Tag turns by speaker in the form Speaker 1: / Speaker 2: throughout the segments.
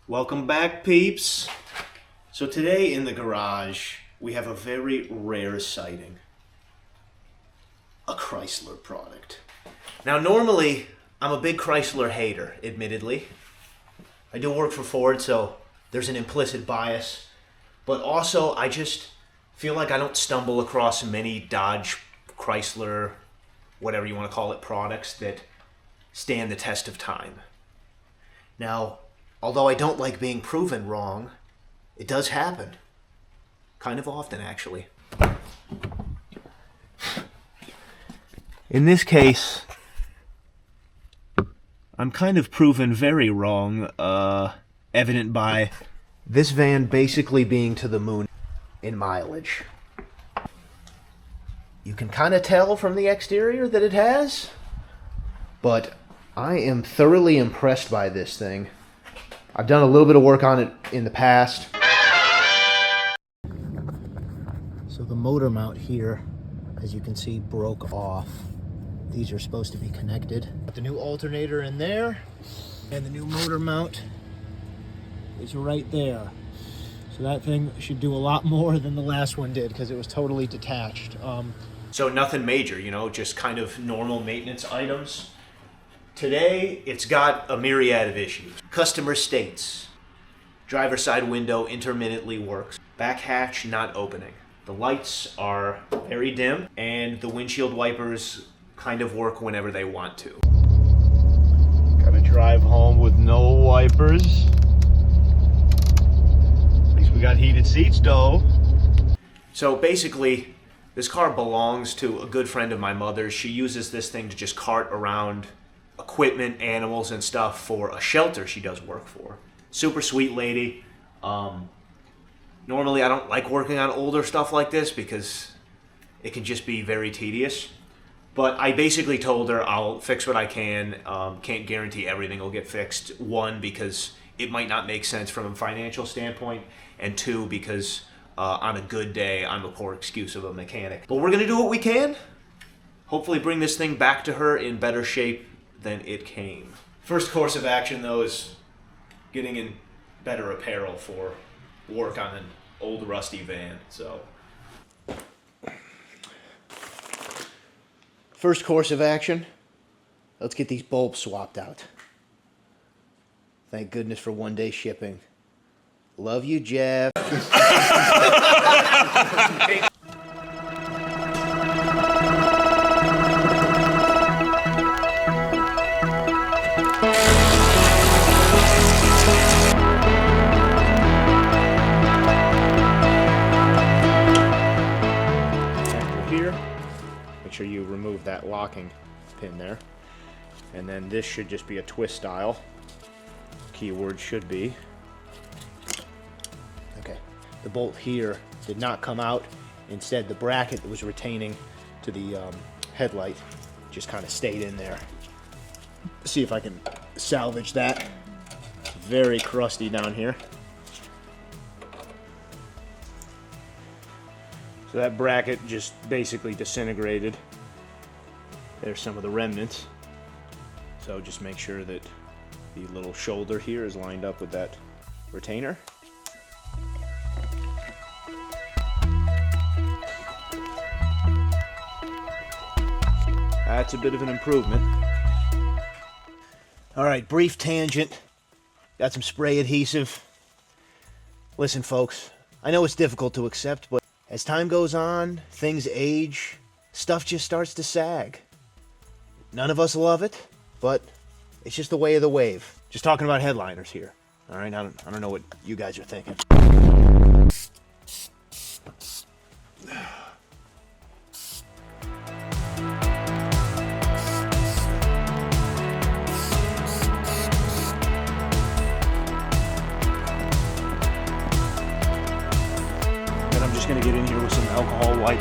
Speaker 1: Welcome back, peeps. So today in the garage, we have a very rare sighting. A Chrysler product. Now normally, I'm a big Chrysler hater, admittedly. I do work for Ford, so there's an implicit bias. But also, I just feel like I don't stumble across many Dodge, Chrysler, whatever you want to call it, products that stand the test of time. Now, although I don't like being proven wrong, it does happen. Kind of often, actually. In this case, I'm kind of proven very wrong, evident by this van basically being to the moon in mileage. You can kind of tell from the exterior that it has, but I am thoroughly impressed by this thing. I've done a little bit of work on it in the past. So the motor mount here, as you can see, broke off. These are supposed to be connected. Got the new alternator in there, and the new motor mount is right there. So that thing should do a lot more than the last one did because it was totally detached. So nothing major, just kind of normal maintenance items. Today, it's got a myriad of issues. Customer states, driver's side window intermittently works. Back hatch not opening. The lights are very dim, and the windshield wipers kind of work whenever they want to. Gotta drive home with no wipers. At least we got heated seats, though. So basically, this car belongs to a good friend of my mother's. She uses this thing to just cart around equipment, animals, and stuff for a shelter she does work for. Super sweet lady. Normally I don't like working on older stuff like this because it can just be very tedious. But I basically told her I'll fix what I can. Can't guarantee everything will get fixed. One, because it might not make sense from a financial standpoint. And two, because on a good day, I'm a poor excuse of a mechanic. But we're going to do what we can. Hopefully bring this thing back to her in better shape than it came. First course of action, though, is getting in better apparel for work on an old rusty van. So, first course of action, let's get these bulbs swapped out. Thank goodness for one-day shipping. Love you, Jeff. Make sure you remove that locking pin there. And then this should just be a twist style. Keyword should be. Okay, the bolt here did not come out. Instead, the bracket that was retaining to the headlight just kind of stayed in there. See if I can salvage that. It's very crusty down here. So that bracket just basically disintegrated. There's some of the remnants. So just make sure that the little shoulder here is lined up with that retainer. That's a bit of an improvement. All right, brief tangent. Got some spray adhesive. Listen, folks, I know it's difficult to accept, but as time goes on, things age, stuff just starts to sag. None of us love it, but it's just the way of the wave. Just talking about headliners here. All right, I don't know what you guys are thinking. I'm just gonna get in here with some alcohol wipe,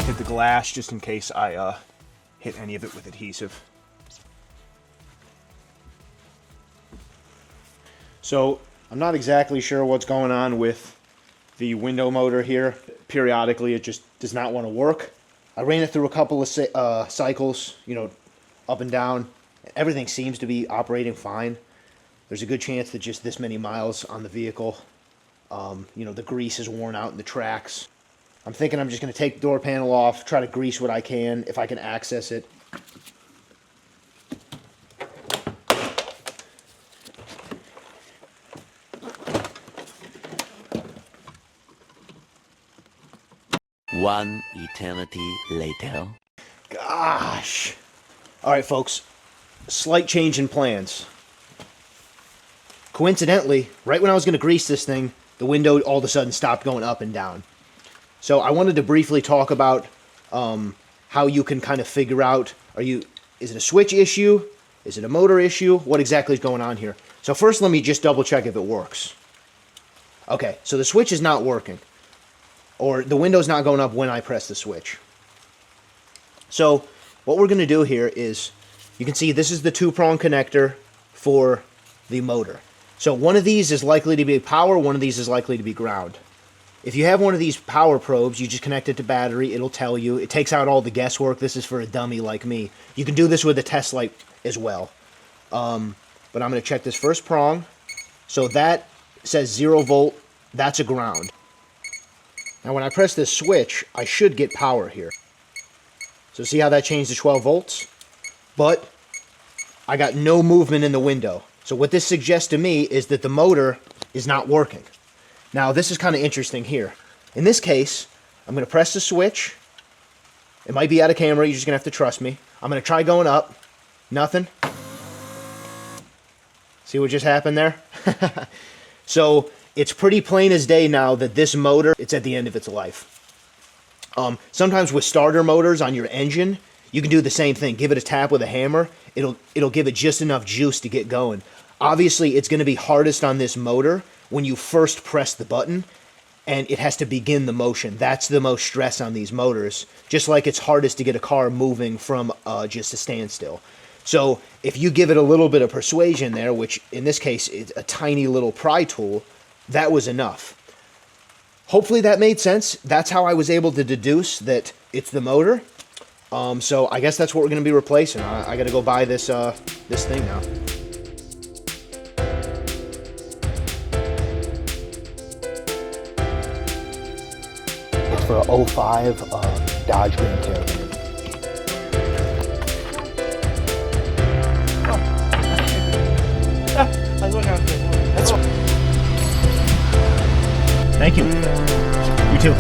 Speaker 1: hit the glass just in case I hit any of it with adhesive. So I'm not exactly sure what's going on with the window motor here. Periodically it just does not want to work. I ran it through a couple of cycles, up and down. Everything seems to be operating fine. there's a good chance that just this many miles on the vehicle, you know, the grease is worn out in the tracks. I'm thinking I'm just going to take the door panel off, try to grease what I can, if I can access it.
Speaker 2: One eternity later.
Speaker 1: Gosh. All right, folks. Slight change in plans. Coincidentally, right when I was going to grease this thing, the window all of a sudden stopped going up and down. So I wanted to briefly talk about how you can kind of figure out, is it a switch issue? Is it a motor issue? What exactly is going on here? So first, let me just double check if it works. Okay, so the switch is not working, or the window's not going up when I press the switch. So what we're going to do here is, you can see this is the 2-prong connector for the motor. So one of these is likely to be power, one of these is likely to be ground. If you have one of these power probes, you just connect it to battery, it'll tell you. It takes out all the guesswork. This is for a dummy like me. You can do this with a test light as well. But I'm going to check this first prong. So that says 0 volt, that's a ground. Now when I press this switch, I should get power here. So see how that changed to 12 volts? But I got no movement in the window. So what this suggests to me is that the motor is not working. Now this is kind of interesting here. In this case, I'm going to press the switch. It might be out of camera, you're just going to have to trust me. I'm going to try going up. Nothing. See what just happened there? So it's pretty plain as day now that this motor, it's at the end of its life. Sometimes with starter motors on your engine, you can do the same thing. Give it a tap with a hammer. It'll give it just enough juice to get going. Obviously, it's going to be hardest on this motor when you first press the button, and it has to begin the motion. That's the most stress on these motors, just like it's hardest to get a car moving from just a standstill. So if you give it a little bit of persuasion there, which in this case is a tiny little pry tool, that was enough. Hopefully that made sense. That's how I was able to deduce that it's the motor. So I guess that's what we're going to be replacing. I got to go buy this this thing now. It's for a 05 Dodge Grand Caravan. Thank you. You too.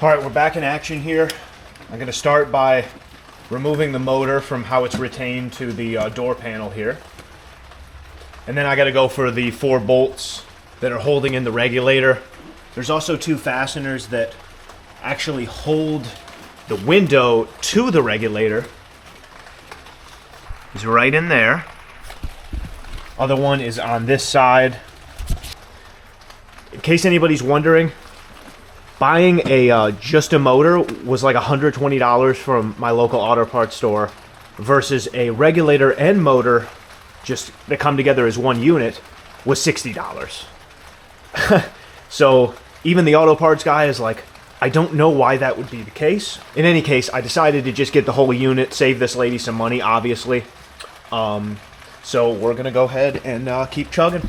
Speaker 1: All right, we're back in action here. I'm going to start by removing the motor from how it's retained to the door panel here. And then I got to go for the 4 bolts that are holding in the regulator. There's also 2 fasteners that actually hold the window to the regulator. It's right in there. Other one is on this side. In case anybody's wondering, buying just a motor was like $120 from my local auto parts store versus a regulator and motor just that come together as one unit was $60. So even the auto parts guy is like, I don't know why that would be the case. In any case, I decided to just get the whole unit, save this lady some money, obviously. So we're gonna go ahead and keep chugging.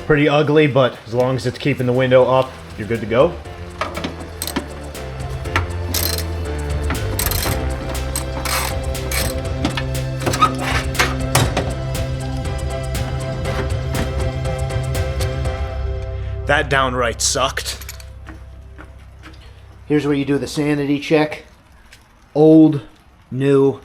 Speaker 1: Pretty ugly, but as long as it's keeping the window up, you're good to go. That downright sucked. Here's where you do the sanity check. Old, new.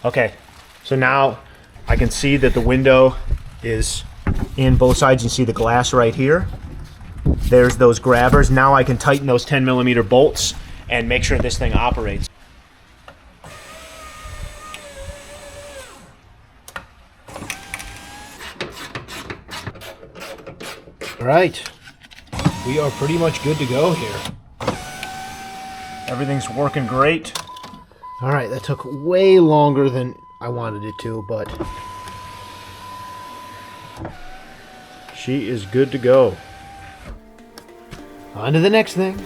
Speaker 1: Okay, so now I can see that the window is in both sides. You can see the glass right here. There's those grabbers. Now I can tighten those 10mm bolts and make sure this thing operates. All right, we are pretty much good to go here. Everything's working great. All right, that took way longer than I wanted it to, but she is good to go. On to the next thing.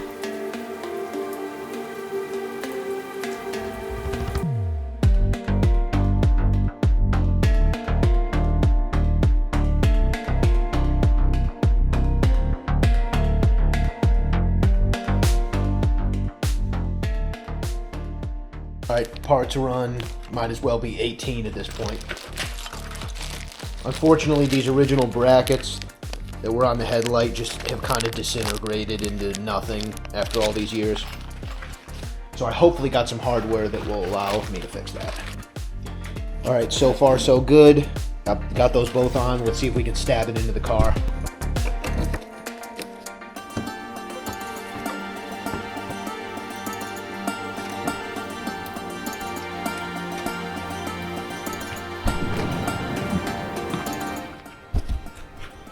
Speaker 1: Alright, parts run, might as well be 18 at this point. Unfortunately, these original brackets that were on the headlight just have kind of disintegrated into nothing after all these years. So I hopefully got some hardware that will allow me to fix that. Alright, so far so good. Got those both on. Let's see if we can stab it into the car.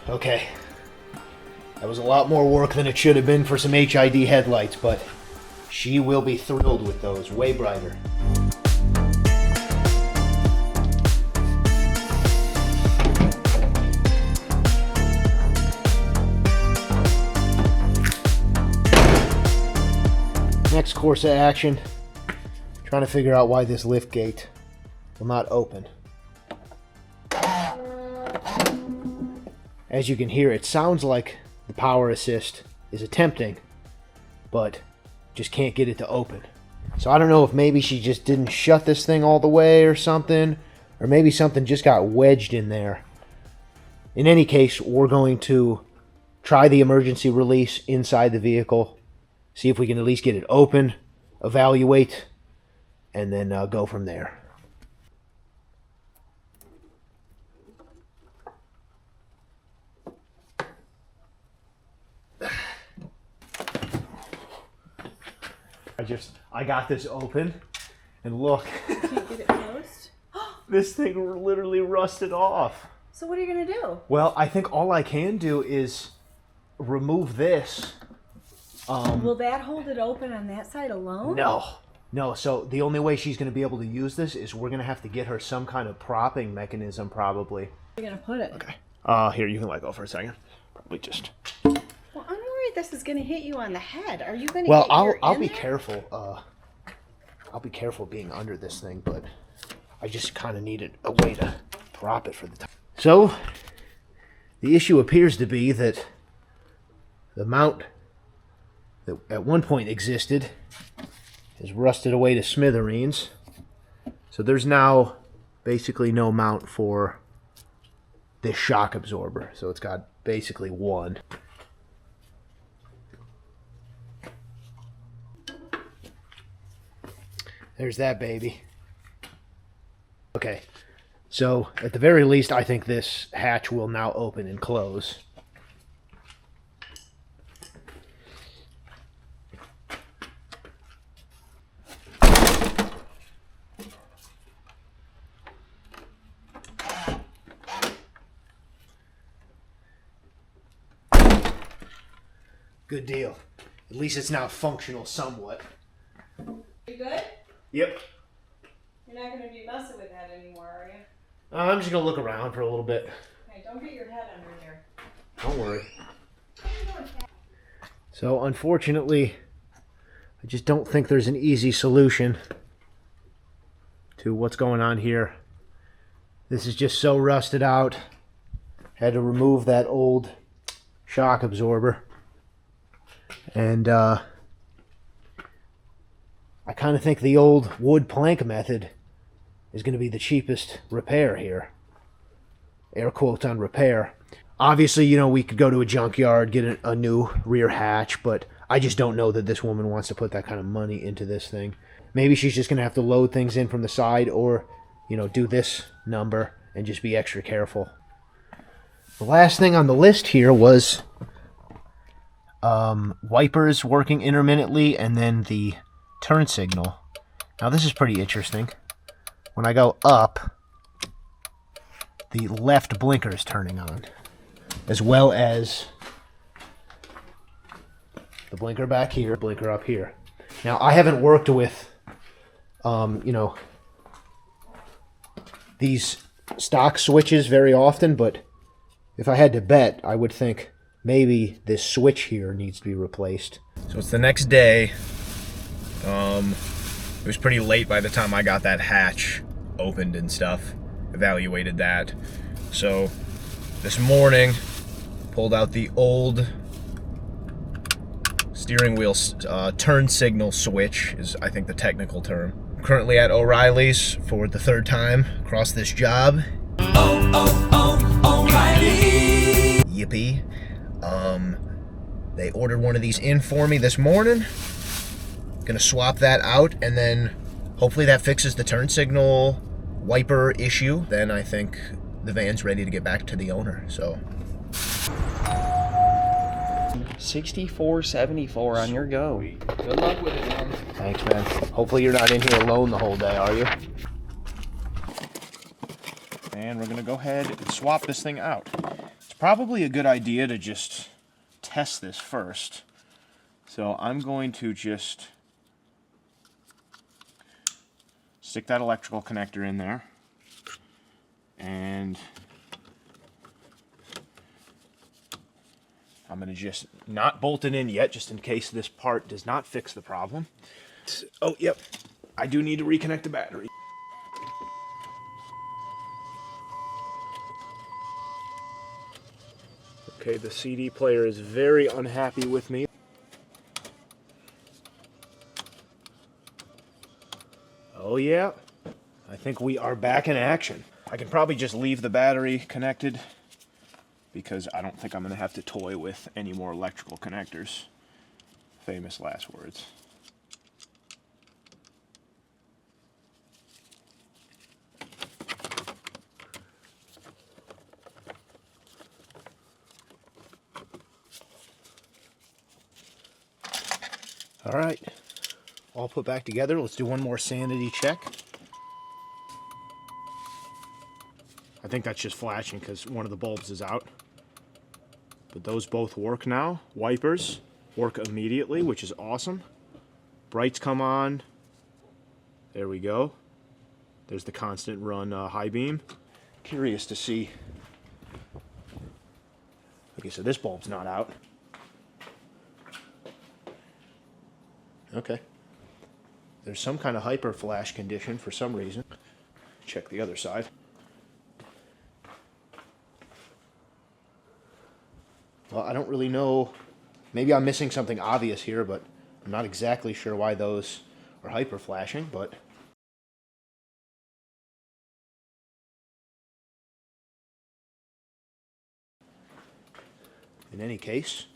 Speaker 1: Okay, that was a lot more work than it should have been for some HID headlights, but she will be thrilled with those, way brighter. Next course of action, trying to figure out why this lift gate will not open. As you can hear, it sounds like the power assist is attempting, but just can't get it to open. So I don't know if maybe she just didn't shut this thing all the way or something, or maybe something just got wedged in there. In any case, we're going to try the emergency release inside the vehicle, see if we can at least get it open, evaluate, and then go from there. I got this open, and look.
Speaker 3: Can't get it closed?
Speaker 1: This thing literally rusted off.
Speaker 3: So what are you going to do?
Speaker 1: Well, I think all I can do is remove this.
Speaker 3: Will that hold it open on that side alone?
Speaker 1: No. So the only way she's going to be able to use this is we're going to have to get her some kind of propping mechanism, probably.
Speaker 3: Where are you going to put it?
Speaker 1: Okay. Here, you can let go for a second. Probably just...
Speaker 3: Well, I'm worried this is going to hit you on the head. Are you going to
Speaker 1: Well,
Speaker 3: get
Speaker 1: I'll be careful. I'll be careful being under this thing, but I just kind of needed a way to prop it for the time. So, the issue appears to be that the mount that at one point existed has rusted away to smithereens. So there's now basically no mount for this shock absorber. So it's got basically one. There's that baby. Okay, so at the very least, I think this hatch will now open and close. Good deal. At least it's now functional somewhat.
Speaker 3: You good?
Speaker 1: Yep.
Speaker 3: You're not going to be messing with that anymore, are you?
Speaker 1: I'm just going to look around for a little bit.
Speaker 3: Hey, don't get your head under here.
Speaker 1: Don't worry. So, unfortunately, I just don't think there's an easy solution to what's going on here. This is just so rusted out. Had to remove that old shock absorber. And I kind of think the old wood plank method is going to be the cheapest repair here. Air quotes on repair. Obviously, you know, we could go to a junkyard, get a new rear hatch, but I just don't know that this woman wants to put that kind of money into this thing. Maybe she's just going to have to load things in from the side or, you know, do this number and just be extra careful. The last thing on the list here was wipers working intermittently and then the turn signal. Now this is pretty interesting. When I go up, the left blinker is turning on, as well as the blinker back here, blinker up here. Now I haven't worked with, you know, these stock switches very often, but if I had to bet, I would think maybe this switch here needs to be replaced.
Speaker 4: So it's the next day. It was pretty late by the time I got that hatch opened and stuff, evaluated that. So this morning, pulled out the old steering wheel turn signal switch, is I think the technical term. I'm currently at O'Reilly's for the third time across this job. O'Reilly! Yippee. They ordered one of these in for me this morning. Gonna swap that out, and then hopefully that fixes the turn signal wiper issue. Then I think the van's ready to get back to the owner. So
Speaker 5: 6474 on your go.
Speaker 4: good luck with it, man.
Speaker 1: Thanks, man. Hopefully you're not in here alone the whole day, are you?
Speaker 4: And we're gonna go ahead and swap this thing out. It's probably a good idea to just test this first. So I'm going to just stick that electrical connector in there, and I'm going to just not bolt it in yet, just in case this part does not fix the problem. Oh, yep, I do need to reconnect the battery. Okay, the CD player is very unhappy with me. Oh yeah, I think we are back in action. I can probably just leave the battery connected because I don't think I'm going to have to toy with any more electrical connectors. Famous last words.
Speaker 1: All right, all put back together. Let's do one more sanity check. I think that's just flashing because one of the bulbs is out. But those both work now. Wipers work immediately, which is awesome. Brights come on. There we go. There's the constant run high beam. Curious to see. Okay, so this bulb's not out. Okay. There's some kind of hyper flash condition for some reason. Check the other side. Well, I don't really know. Maybe I'm missing something obvious here, but I'm not exactly sure why those are hyper flashing, but in any case,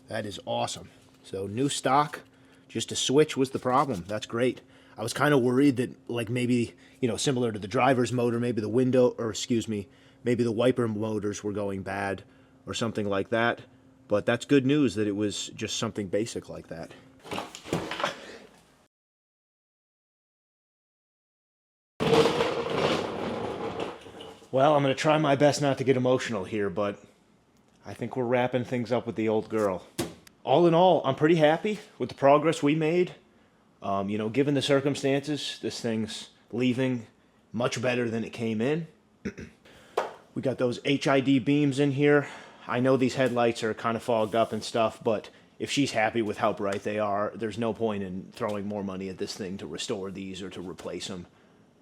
Speaker 1: that is awesome. So new stock, just a switch was the problem. That's great. I was kind of worried that, like, maybe, you know, similar to the driver's motor, maybe the window, or excuse me, maybe the wiper motors were going bad or something like that. But that's good news that it was just something basic like that. Well, I'm going to try my best not to get emotional here, but I think we're wrapping things up with the old girl. All in all, I'm pretty happy with the progress we made. You know, given the circumstances, this thing's leaving much better than it came in. We got those HID beams in here. I know these headlights are kind of fogged up and stuff, but if she's happy with how bright they are, there's no point in throwing more money at this thing to restore these or to replace them.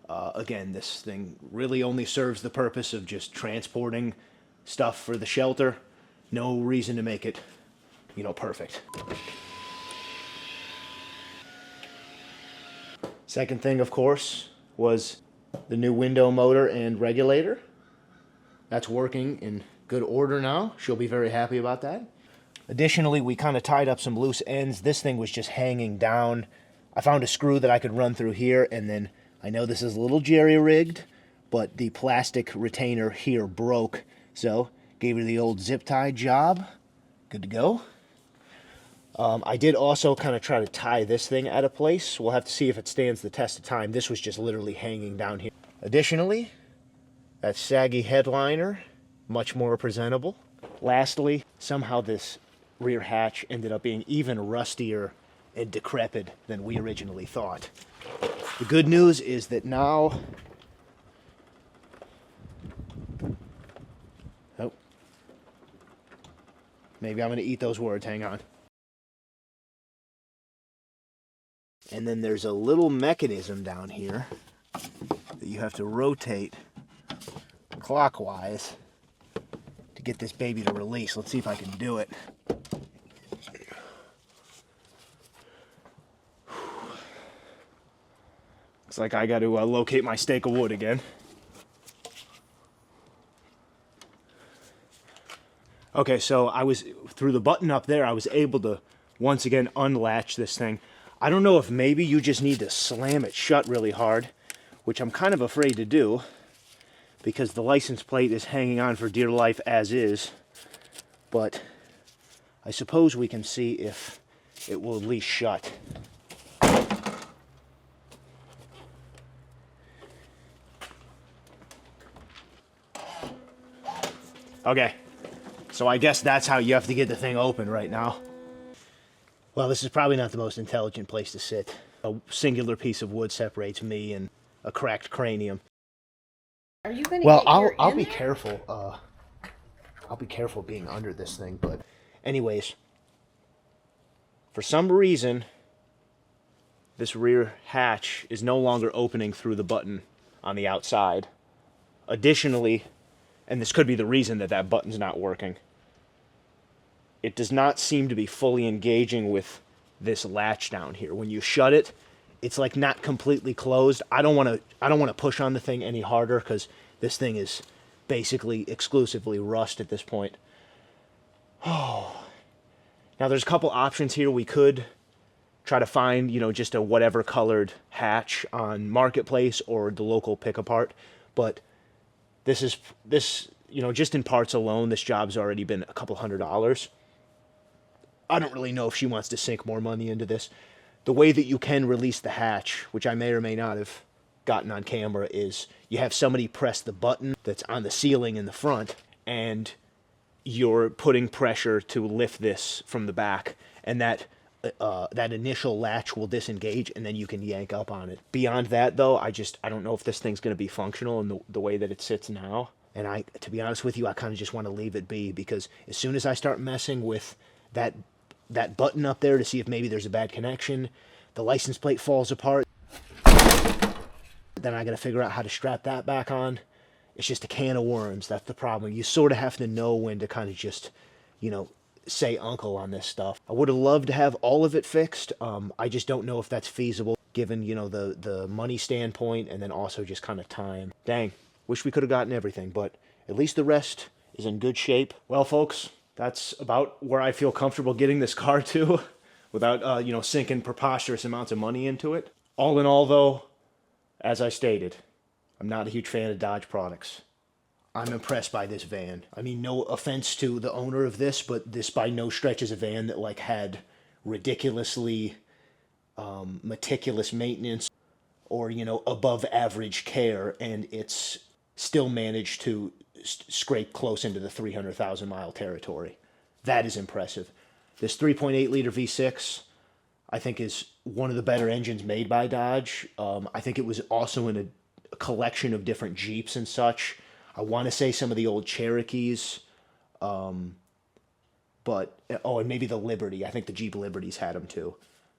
Speaker 1: Again, this thing really only serves the purpose of just transporting stuff for the shelter. No reason to make it, you know, perfect. Second thing, of course, was the new window motor and regulator. That's working in good order now. She'll be very happy about that. Additionally, we kind of tied up some loose ends. This thing was just hanging down. I found a screw that I could run through here, and then I know this is a little jerry-rigged, but the plastic retainer here broke, so gave her the old zip tie job. Good to go. I did also kind of try to tie this thing out of place. We'll have to see if it stands the test of time. This was just literally hanging down here. Additionally, that saggy headliner, much more presentable. Lastly, somehow this rear hatch ended up being even rustier and decrepit than we originally thought. The good news is that now... Oh. Maybe I'm going to eat those words. Hang on. And then there's a little mechanism down here that you have to rotate clockwise to get this baby to release. Let's see if I can do it. Looks like I got to locate my stake of wood again. Okay, so I was, through the button up there, I was able to once again unlatch this thing. I don't know if maybe you just need to slam it shut really hard, which I'm kind of afraid to do because the license plate is hanging on for dear life as is. But I suppose we can see if it will at least shut. Okay, so I guess that's how you have to get the thing open right now. Well, this is probably not the most intelligent place to sit. A singular piece of wood separates me and a cracked cranium.
Speaker 3: Are you going to
Speaker 1: Well,
Speaker 3: get your
Speaker 1: I'll
Speaker 3: in
Speaker 1: be
Speaker 3: there?
Speaker 1: careful. I'll be careful being under this thing. But, anyways, for some reason, this rear hatch is no longer opening through the button on the outside. Additionally, and this could be the reason that that button's not working, it does not seem to be fully engaging with this latch down here. When you shut it, it's like not completely closed. I don't want to push on the thing any harder because this thing is basically exclusively rust at this point. Oh. Now there's a couple options here. We could try to find, you know, just a whatever colored hatch on Marketplace or the local pick-apart, but this, you know, just in parts alone, this job's already been a couple $100. I don't really know if she wants to sink more money into this. The way that you can release the hatch, which I may or may not have gotten on camera, is you have somebody press the button that's on the ceiling in the front, and you're putting pressure to lift this from the back, and that initial latch will disengage, and then you can yank up on it. Beyond that, though, I don't know if this thing's going to be functional in the way that it sits now. And to be honest with you, I kind of just want to leave it be, because as soon as I start messing with that button up there to see if maybe there's a bad connection, the license plate falls apart, then I got to figure out how to strap that back on. It's just a can of worms. That's the problem. You sort of have to know when to kind of just, you know, say uncle on this stuff. I would have loved to have all of it fixed. I just don't know if that's feasible given, you know, the money standpoint and then also just kind of time. Dang, wish we could have gotten everything, but at least the rest is in good shape. Well, folks, that's about where I feel comfortable getting this car to without, you know, sinking preposterous amounts of money into it. All in all, though, as I stated, I'm not a huge fan of Dodge products. I'm impressed by this van. I mean, no offense to the owner of this, but this by no stretch is a van that like had ridiculously meticulous maintenance or, you know, above average care, and it's still managed to scrape close into the 300,000 mile territory. That is impressive. This 3.8 liter V6, I think, is one of the better engines made by Dodge. I think it was also in a collection of different Jeeps and such. I want to say some of the old Cherokees, but but, oh, and maybe the Liberty. I think the Jeep Liberty's had them too.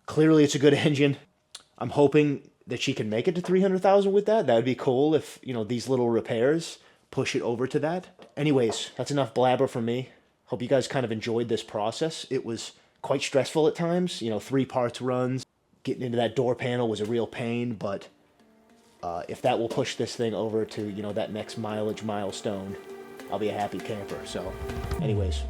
Speaker 1: Clearly it's a good engine. I'm hoping that she can make it to 300,000 with that. That would be cool if, you know, these little repairs push it over to that. Anyways, that's enough blabber from me. Hope you guys kind of enjoyed this process. It was quite stressful at times, you know, 3 parts runs. Getting into that door panel was a real pain, but if that will push this thing over to, you know, that next mileage milestone, I'll be a happy camper. So anyways,